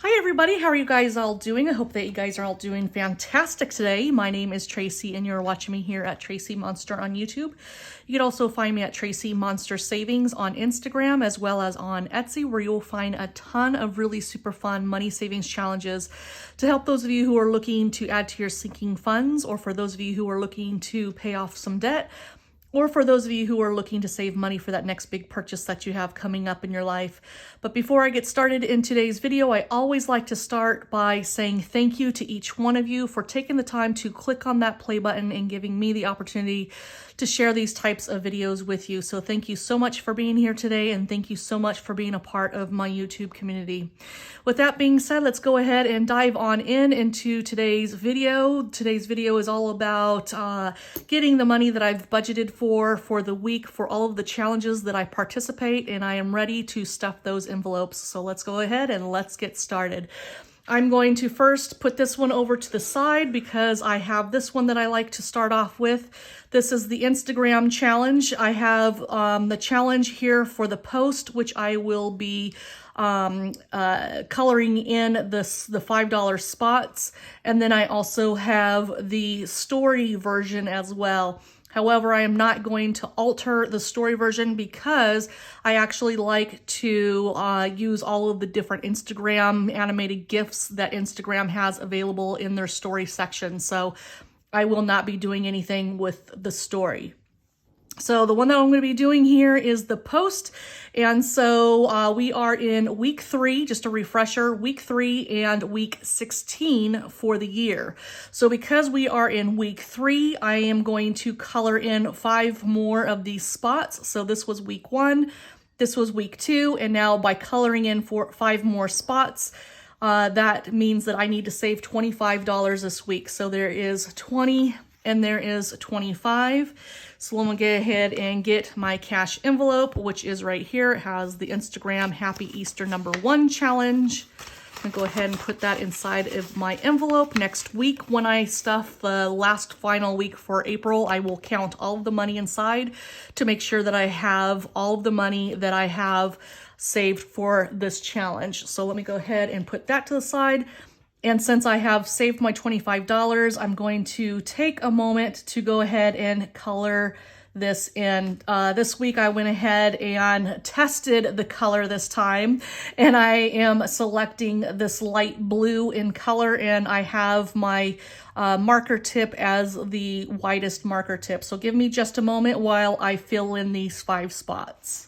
Hi everybody, how are you guys all doing? I hope that you guys are all doing fantastic today. My name is TracEy and you're watching me here at TracEy Monster on YouTube. You can also find me at TracEy Monster Savings on Instagram as well as on Etsy, where you'll find a ton of really super fun money savings challenges to help those of you who are looking to add to your sinking funds, or for those of you who are looking to pay off some debt, or for those of you who are looking to save money for that next big purchase that you have coming up in your life. But before I get started in today's video, I always like to start by saying thank you to each one of you for taking the time to click on that play button and giving me the opportunity to share these types of videos with you. So thank you so much for being here today, and thank you so much for being a part of my YouTube community. With that being said, let's go ahead and dive on into today's video. Today's video is all about getting the money that I've budgeted for the week for all of the challenges that I participate, and I am ready to stuff those envelopes. So let's go ahead and let's get started. I'm going to first put this one over to the side because I have this one that I like to start off with. This is the Instagram challenge. I have the challenge here for the post, which I will be coloring in the $5 spots. And then I also have the story version as well. However, I am not going to alter the story version because I actually like to use all of the different Instagram animated GIFs that Instagram has available in their story section. So I will not be doing anything with the story. So the one that I'm going to be doing here is the post. And so we are in week 3, just a refresher, week 3 and week 16 for the year. So because we are in week 3, I am going to color in 5 more of these spots. So this was week 1, this was week 2, and now by coloring in for 5 more spots, that means that I need to save $25 this week. So there is 20 and there is 25. So I'm gonna go ahead and get my cash envelope, which is right here. It has the Instagram Happy Easter #1 challenge. I'm gonna go ahead and put that inside of my envelope. Next week, when I stuff the last final week for April, I will count all of the money inside to make sure that I have all of the money that I have saved for this challenge. So let me go ahead and put that to the side. And since I have saved my $25, I'm going to take a moment to go ahead and color this in. This week I went ahead and tested the color this time, and I am selecting this light blue in color, and I have my marker tip as the widest marker tip. So give me just a moment while I fill in these 5 spots.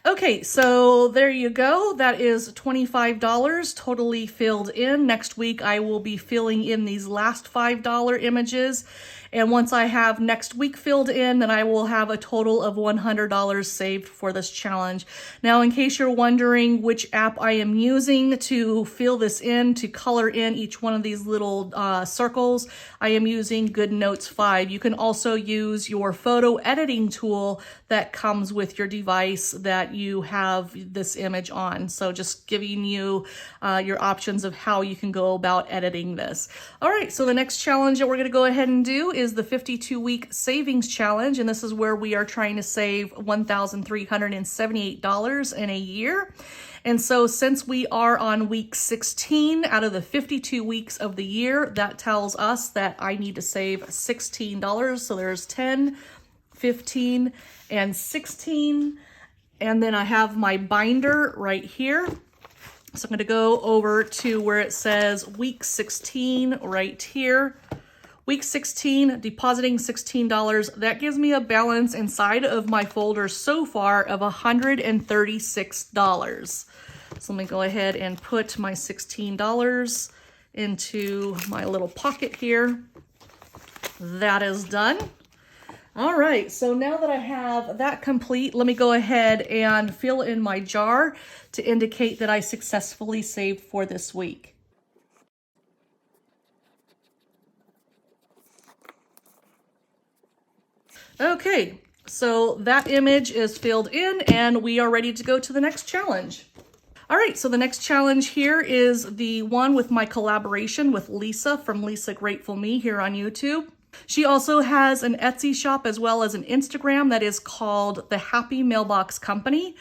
Okay, so there you go. That is $25 totally filled in. Next week, I will be filling in these last $5 images. And once I have next week filled in, then I will have a total of $100 saved for this challenge. Now, in case you're wondering which app I am using to fill this in, to color in each one of these little circles, I am using GoodNotes 5. You can also use your photo editing tool that comes with your device that you have this image on. So just giving you your options of how you can go about editing this. All right, so the next challenge that we're gonna go ahead and do is the 52-week savings challenge, and this is where we are trying to save $1,378 in a year. And so since we are on week 16 out of the 52 weeks of the year, that tells us that I need to save $16. So there's 10, 15, and 16. And then I have my binder right here. So I'm going to go over to where it says week 16 right here. Week 16, depositing $16. That gives me a balance inside of my folder so far of $136. So let me go ahead and put my $16 into my little pocket here. That is done. All right, so now that I have that complete, let me go ahead and fill in my jar to indicate that I successfully saved for this week. Okay, so that image is filled in and we are ready to go to the next challenge. All right, so the next challenge here is the one with my collaboration with Lisa from Lisa Grateful Me here on YouTube. She also has an Etsy shop as well as an Instagram that is called the Happy Mailbox Company.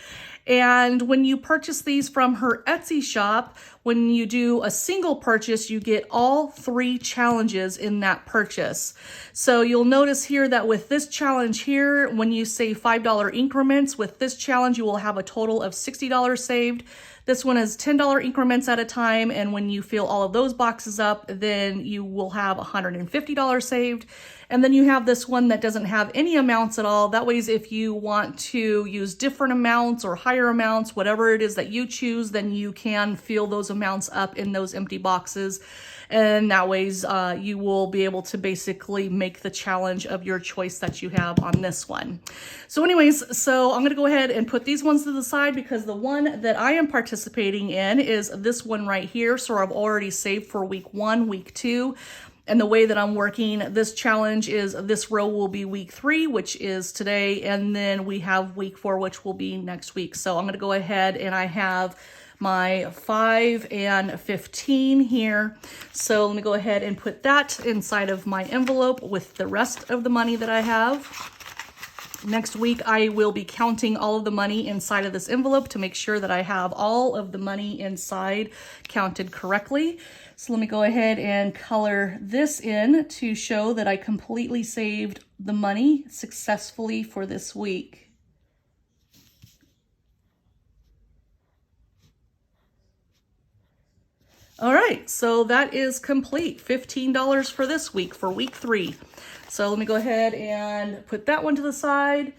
And when you purchase these from her Etsy shop, when you do a single purchase, you get all 3 challenges in that purchase. So you'll notice here that with this challenge here, when you save $5 increments, with this challenge, you will have a total of $60 saved. This one is $10 increments at a time, and when you fill all of those boxes up, then you will have $150 saved. And then you have this one that doesn't have any amounts at all. That way, if you want to use different amounts or higher amounts, whatever it is that you choose, then you can fill those amounts up in those empty boxes. And that ways you will be able to basically make the challenge of your choice that you have on this one. So anyways, so I'm going to go ahead and put these ones to the side because the one that I am participating in is this one right here. So I've already saved for week 1, week 2. And the way that I'm working this challenge is this row will be week 3, which is today. And then we have week 4, which will be next week. So I'm going to go ahead and I have my 5 and 15 here. So let me go ahead and put that inside of my envelope with the rest of the money that I have. Next week, I will be counting all of the money inside of this envelope to make sure that I have all of the money inside counted correctly. So let me go ahead and color this in to show that I completely saved the money successfully for this week. All right, so that is complete. $15 for this week, for week 3. So let me go ahead and put that one to the side.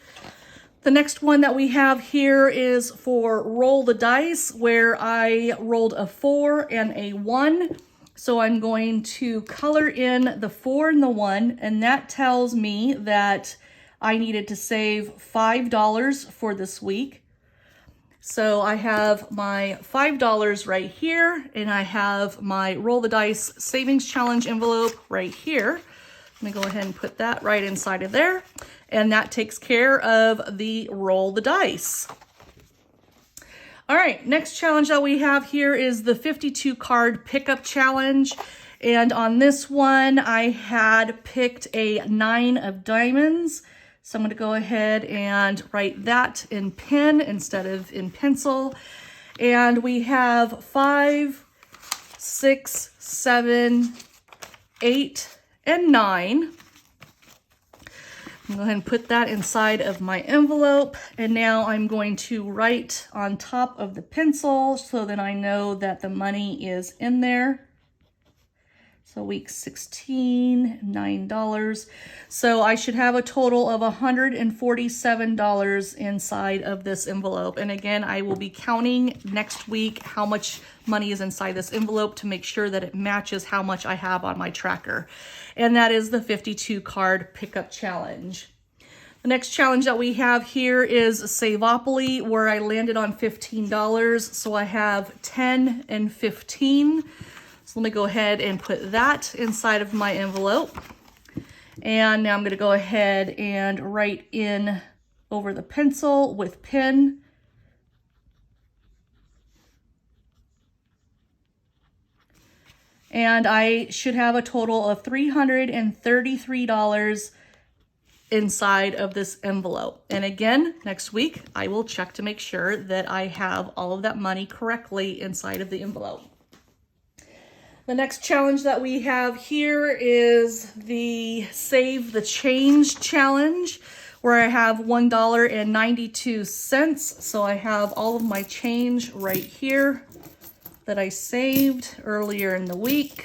The next one that we have here is for roll the dice, where I rolled a 4 and a 1. So I'm going to color in the 4 and the 1, and that tells me that I needed to save $5 for this week. So I have my $5 right here, and I have my Roll the Dice Savings Challenge envelope right here. Let me go ahead and put that right inside of there, and that takes care of the Roll the Dice. All right, next challenge that we have here is the 52 card pickup challenge. And on this one, I had picked a 9 of diamonds. So I'm going to go ahead and write that in pen instead of in pencil. And we have 5, 6, 7, 8, and 9. I'm going to go ahead and put that inside of my envelope. And now I'm going to write on top of the pencil so that I know that the money is in there. So week 16, $9. So I should have a total of $147 inside of this envelope. And again, I will be counting next week how much money is inside this envelope to make sure that it matches how much I have on my tracker. And that is the 52 card pickup challenge. The next challenge that we have here is Save-opoly, where I landed on $15. So I have 10 and 15. So let me go ahead and put that inside of my envelope. And now I'm going to go ahead and write in over the pencil with pen. And I should have a total of $333 inside of this envelope. And again, next week, I will check to make sure that I have all of that money correctly inside of the envelope. The next challenge that we have here is the Save the Change challenge, where I have $1.92. So I have all of my change right here that I saved earlier in the week.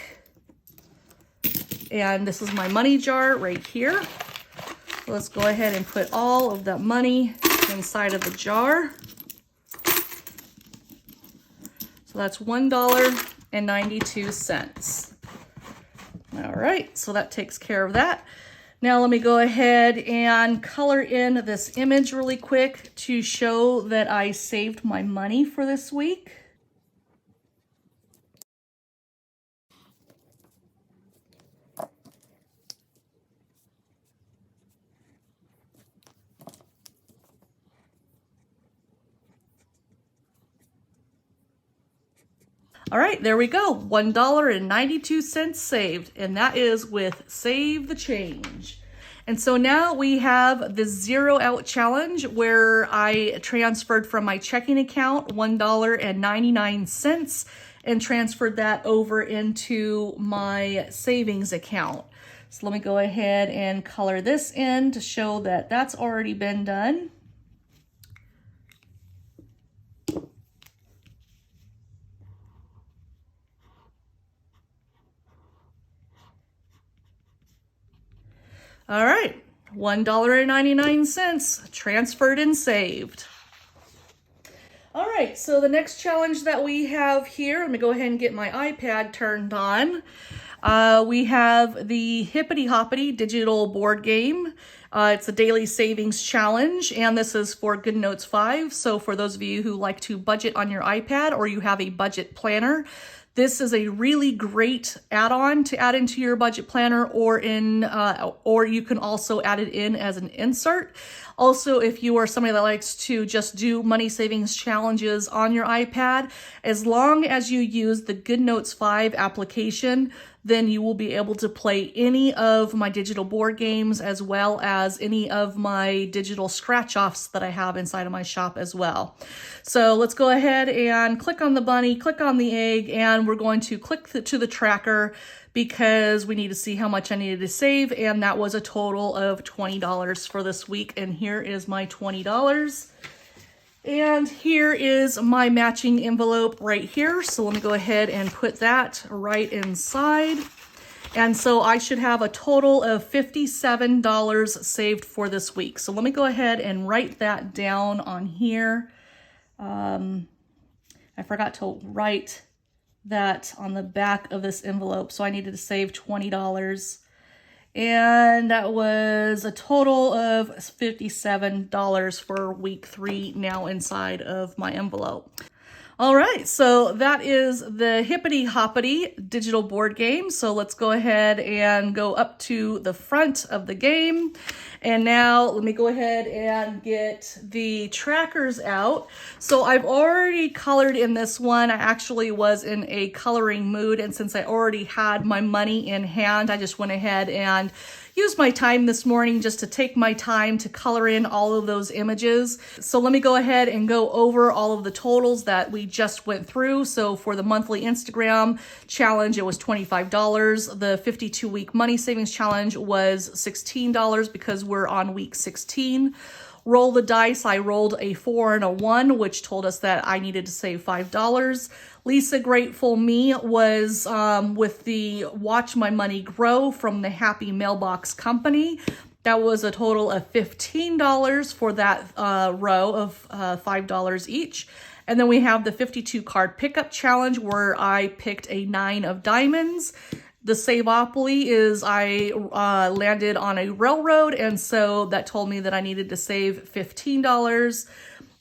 And this is my money jar right here. So let's go ahead and put all of that money inside of the jar. So that's $1.92. All right, so that takes care of that. Now let me go ahead and color in this image really quick to show that I saved my money for this week. All right, there we go. $1.92 saved, and that is with Save the Change. And so now we have the zero out challenge where I transferred from my checking account $1.99 and transferred that over into my savings account. So let me go ahead and color this in to show that that's already been done. All right, $1.99 transferred and saved. All right, so the next challenge that we have here, let me go ahead and get my iPad turned on. We have the Hippity Hoppity digital board game. It's a daily savings challenge, and this is for GoodNotes 5. So for those of you who like to budget on your iPad or you have a budget planner, this is a really great add-on to add into your budget planner, or you can also add it in as an insert. Also, if you are somebody that likes to just do money savings challenges on your iPad, as long as you use the GoodNotes 5 application, then you will be able to play any of my digital board games as well as any of my digital scratch-offs that I have inside of my shop as well. So let's go ahead and click on the bunny, click on the egg, and we're going to click to the tracker because we need to see how much I needed to save, and that was a total of $20 for this week, and here is my $20. And here is my matching envelope right here. So let me go ahead and put that right inside. And so I should have a total of $57 saved for this week. So let me go ahead and write that down on here. I forgot to write that on the back of this envelope. So I needed to save $20. And that was a total of $57 for week 3 now inside of my envelope. All right, so that is the Hippity Hoppity digital board game. So let's go ahead and go up to the front of the game. And now let me go ahead and get the trackers out. So I've already colored in this one. I actually was in a coloring mood, and since I already had my money in hand, I just went ahead and used my time this morning just to take my time to color in all of those images. So let me go ahead and go over all of the totals that we just went through. So for the monthly Instagram challenge, it was $25. The 52-week money savings challenge was $16 because we're on week 16. Roll the dice, I rolled a 4 and a 1, which told us that I needed to save $5. Lisa Grateful Me was with the Watch My Money Grow from the Happy Mailbox Company. That was a total of $15 for that row of $5 each. And then we have the 52 card pickup challenge where I picked a 9 of diamonds. The Save-opoly is I landed on a railroad, and so that told me that I needed to save $15.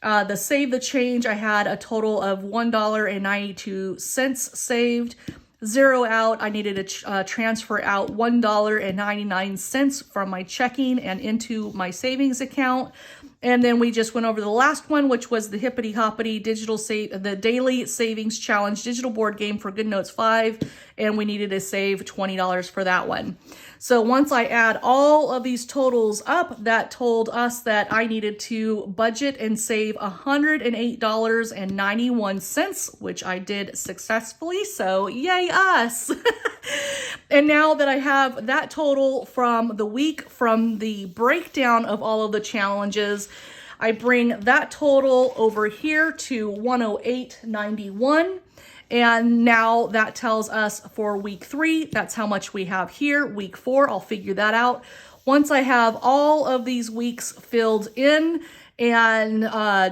The Save the Change, I had a total of $1.92 saved. Zero out, I needed to transfer out $1.99 from my checking and into my savings account. And then we just went over the last one, which was the Hippity Hoppity the daily savings challenge digital board game for GoodNotes 5, and we needed to save $20 for that one. So once I add all of these totals up, that told us that I needed to budget and save $108.91, which I did successfully. So yay us! And now that I have that total from the week, from the breakdown of all of the challenges, I bring that total over here to $108.91. And now that tells us for week 3, that's how much we have here. Week 4, I'll figure that out. Once I have all of these weeks filled in and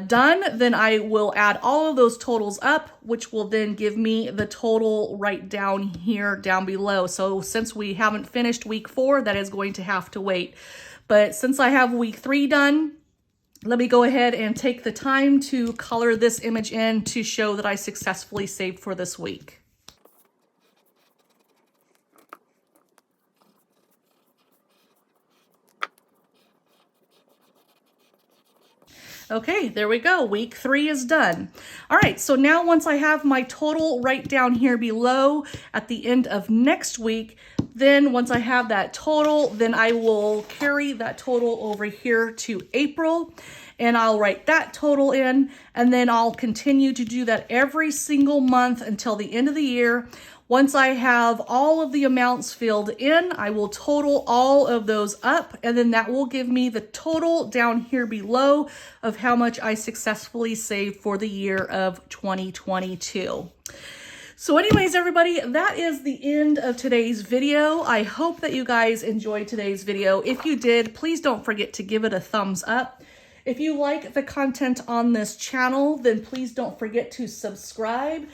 done, then I will add all of those totals up, which will then give me the total right down here, down below. So since we haven't finished week 4, that is going to have to wait. But since I have week 3 done, let me go ahead and take the time to color this image in to show that I successfully saved for this week. Okay, there we go. Week 3 is done. All right, so now once I have my total right down here below at the end of next week, then once I have that total, then I will carry that total over here to April, and I'll write that total in, and then I'll continue to do that every single month until the end of the year. Once I have all of the amounts filled in, I will total all of those up, and then that will give me the total down here below of how much I successfully saved for the year of 2022. So anyways, everybody, that is the end of today's video. I hope that you guys enjoyed today's video. If you did, please don't forget to give it a thumbs up. If you like the content on this channel, then please don't forget to subscribe.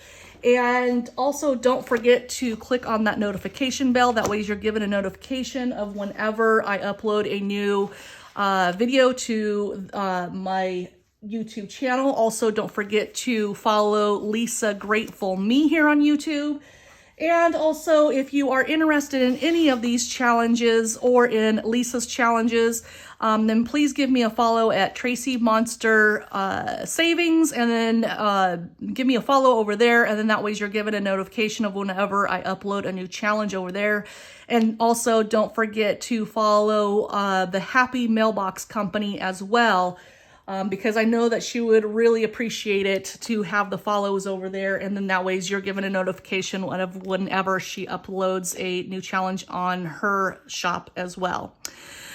And also don't forget to click on that notification bell. That way you're given a notification of whenever I upload a new video to my YouTube channel. Also, don't forget to follow Lisa Grateful Me here on YouTube. And also, if you are interested in any of these challenges or in Lisa's challenges, then please give me a follow at TracEy Monster Savings, and then give me a follow over there, and then that way you're given a notification of whenever I upload a new challenge over there. And also, don't forget to follow the Happy Mailbox Company as well, because I know that she would really appreciate it to have the follows over there, and then that way you're given a notification whenever she uploads a new challenge on her shop as well.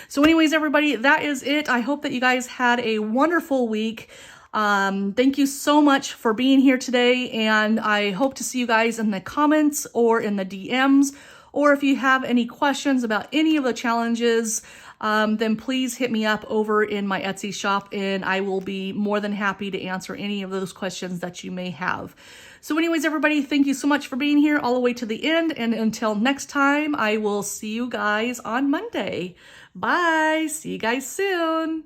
So anyways, everybody, that is it. I hope that you guys had a wonderful week. Thank you so much for being here today, and I hope to see you guys in the comments or in the DMs, or if you have any questions about any of the challenges, then please hit me up over in my Etsy shop, and I will be more than happy to answer any of those questions that you may have. So anyways, everybody, thank you so much for being here all the way to the end, and until next time, I will see you guys on Monday. Bye. See you guys soon.